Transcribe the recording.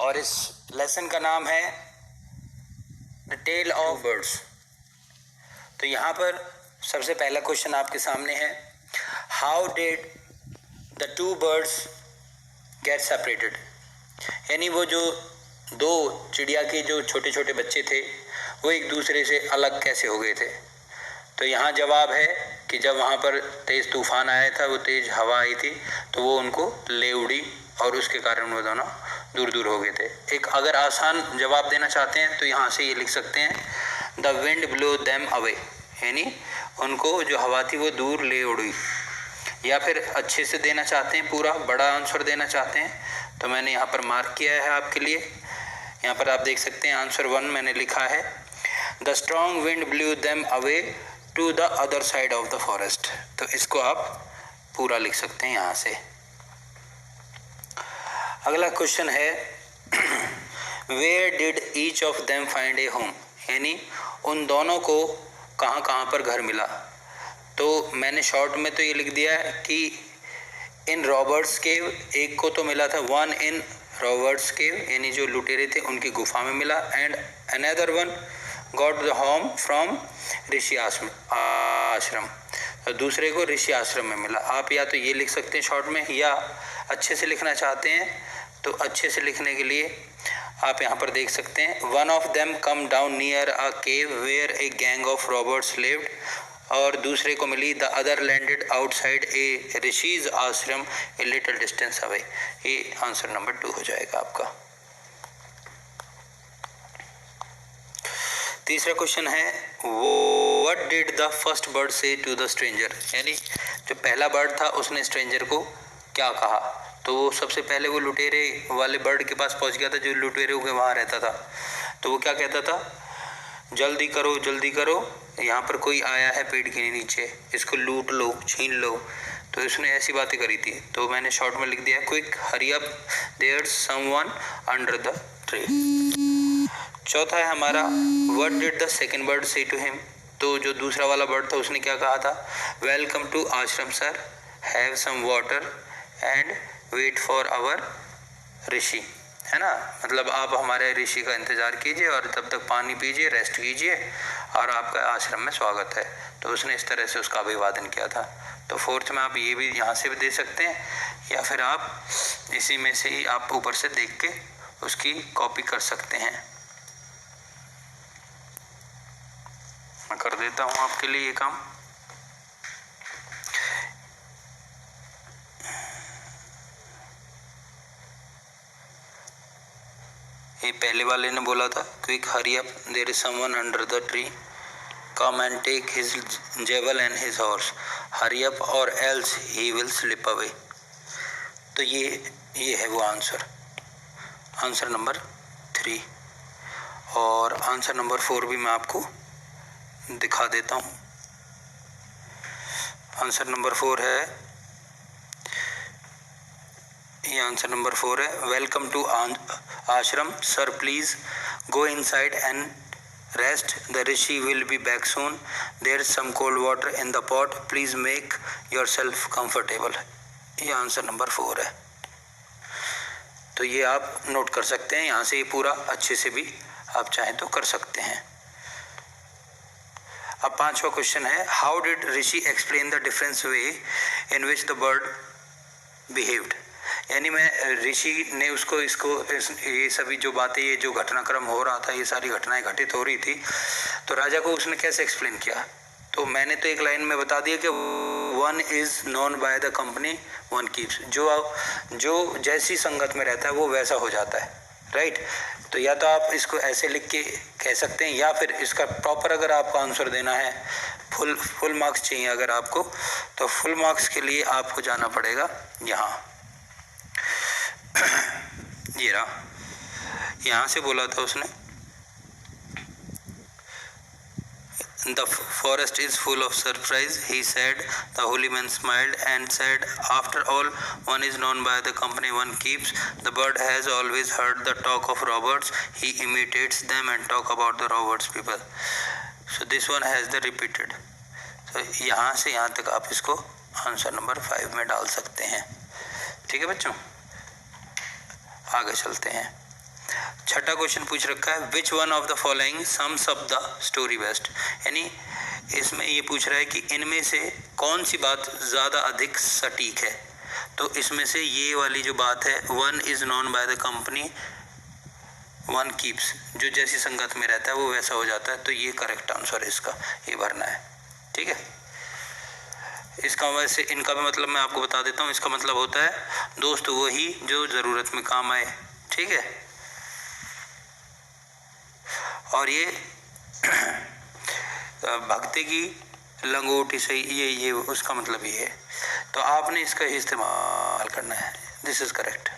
और इस लेसन का नाम है द टेल ऑफ बर्ड्स। तो यहाँ पर सबसे पहला क्वेश्चन आपके सामने है, how did the two birds get separated, यानी वो जो दो चिड़िया के जो छोटे छोटे बच्चे थे वो एक दूसरे से अलग कैसे हो गए थे। तो यहाँ जवाब है कि जब वहाँ पर तेज़ तूफान आया था, वो तेज़ हवा आई थी, तो वो उनको ले उड़ी और उसके कारण वो दोनों दूर दूर हो गए थे। एक अगर आसान जवाब देना चाहते हैं तो यहाँ से ये लिख सकते हैं, the wind blow them away, यानी उनको जो हवा थी वो दूर ले उड़ी। या फिर अच्छे से देना चाहते हैं, पूरा बड़ा आंसर देना चाहते हैं, तो मैंने यहाँ पर मार्क किया है आपके लिए। यहाँ पर आप देख सकते हैं आंसर 1 मैंने लिखा है, the strong wind blew them away to the other side of the forest. तो इसको आप पूरा लिख सकते हैं यहाँ से। अगला क्वेश्चन है, where did each of them find a home, यानी उन दोनों को कहाँ कहाँ पर घर मिला। तो मैंने शॉर्ट में तो ये लिख दिया है कि इन रॉबर्ट्स केव, एक को तो मिला था, वन इन रॉबर्ट्स केव, यानी जो लुटेरे थे उनकी गुफा में मिला, and another one got the home from rishi ashram, तो दूसरे को ऋषि आश्रम में मिला। आप या तो ये लिख सकते हैं शॉर्ट में, या अच्छे से लिखना चाहते हैं तो अच्छे से लिखने के लिए आप यहाँ पर देख सकते हैं, one of them come down near a cave where a gang of robbers lived, और दूसरे को मिली the other landed outside a rishi's ashram a little distance away. ये आंसर नंबर 2 हो जाएगा आपका। तीसरा क्वेश्चन है, what did the first bird say to the stranger, यानी जो पहला बर्ड था उसने स्ट्रेंजर को क्या कहा। तो वो सबसे पहले वो लुटेरे वाले बर्ड के पास पहुंच गया था जो लुटेरों के वहाँ रहता था। तो वो क्या कहता था, जल्दी करो जल्दी करो, यहाँ पर कोई आया है पेड़ के नीचे, इसको लूट लो छीन लो। तो उसने ऐसी बातें करी थी। तो मैंने शॉर्ट में लिख दिया, quick hurry up there's someone under the tree. चौथा है हमारा, what did the second bird say to him, तो जो दूसरा वाला बर्ड था उसने क्या कहा था, welcome to ashram sir, have some water and wait for our rishi, है ना, मतलब आप हमारे ऋषि का इंतज़ार कीजिए और तब तक पानी पीजिए, रेस्ट कीजिए और आपका आश्रम में स्वागत है। तो उसने इस तरह से उसका अभिवादन किया था। तो फोर्थ में आप ये भी यहाँ से भी दे सकते हैं, या फिर आप इसी में से ही आप ऊपर से देख के उसकी कॉपी कर सकते हैं। मैं कर देता हूँ आपके लिए ये काम। ये पहले वाले ने बोला था, quick hurry up there is someone under the tree, come and take his jewel and his horse, hurry up or else he will slip away. तो ये है वो आंसर, आंसर नंबर 3। और आंसर नंबर 4 भी मैं आपको दिखा देता हूँ। आंसर नंबर 4 है, ये आंसर नंबर 4 है, welcome to ashram sir, please go inside and rest, the rishi will be back soon, there is some cold water in the pot, please make yourself comfortable. ये आंसर नंबर 4 है। तो ये आप note कर सकते हैं, यहाँ से ये पूरा अच्छे से भी आप चाहें तो कर सकते हैं। अब 5वां क्वेश्चन है, how did Rishi explain the difference way in which the bird behaved, यानी मैं ऋषि ने उसको ये सभी जो बातें, ये जो घटनाक्रम हो रहा था, ये सारी घटनाएं घटित हो रही थी, तो राजा को उसने कैसे एक्सप्लेन किया। तो मैंने तो एक लाइन में बता दिया कि one is known by the company one keeps, जो जैसी संगत में रहता है वो वैसा हो जाता है, राइट। तो या तो आप इसको ऐसे लिख के कह सकते हैं, या फिर इसका प्रॉपर अगर आपको आंसर देना है, फुल मार्क्स चाहिए अगर आपको, तो फुल मार्क्स के लिए आपको जाना पड़ेगा यहाँ। ये रहा, यहाँ से बोला था उसने, the forest is full of surprise, he said. The holy man smiled and said, after all, one is known by the company one keeps. The bird has always heard the talk of robbers. He imitates them and talk about the robbers people. So this one has the repeated. So यहाँ से यहाँ तक आप इसको answer number 5 में डाल सकते हैं। ठीक है बच्चों, आगे चलते हैं। छठा क्वेश्चन पूछ रखा है which one of the following sums up the story best, यानी इसमें ये पूछ रहा है कि इनमें से कौन सी बात ज़्यादा अधिक सटीक है। तो इसमें से ये वाली जो बात है, one is known by the company one keeps, जो जैसी संगत में रहता है वो वैसा हो जाता है, तो ये करेक्ट आंसर है इसका, ये भरना है। ठीक है, इसका वैसे इनका भी मतलब मैं आपको बता देता हूँ। इसका मतलब होता है दोस्त वही जो ज़रूरत में काम आए। ठीक है, और ये भक्ति की लंगोटी सही, ये उसका मतलब ये है। तो आपने इसका इस्तेमाल करना है। This is correct.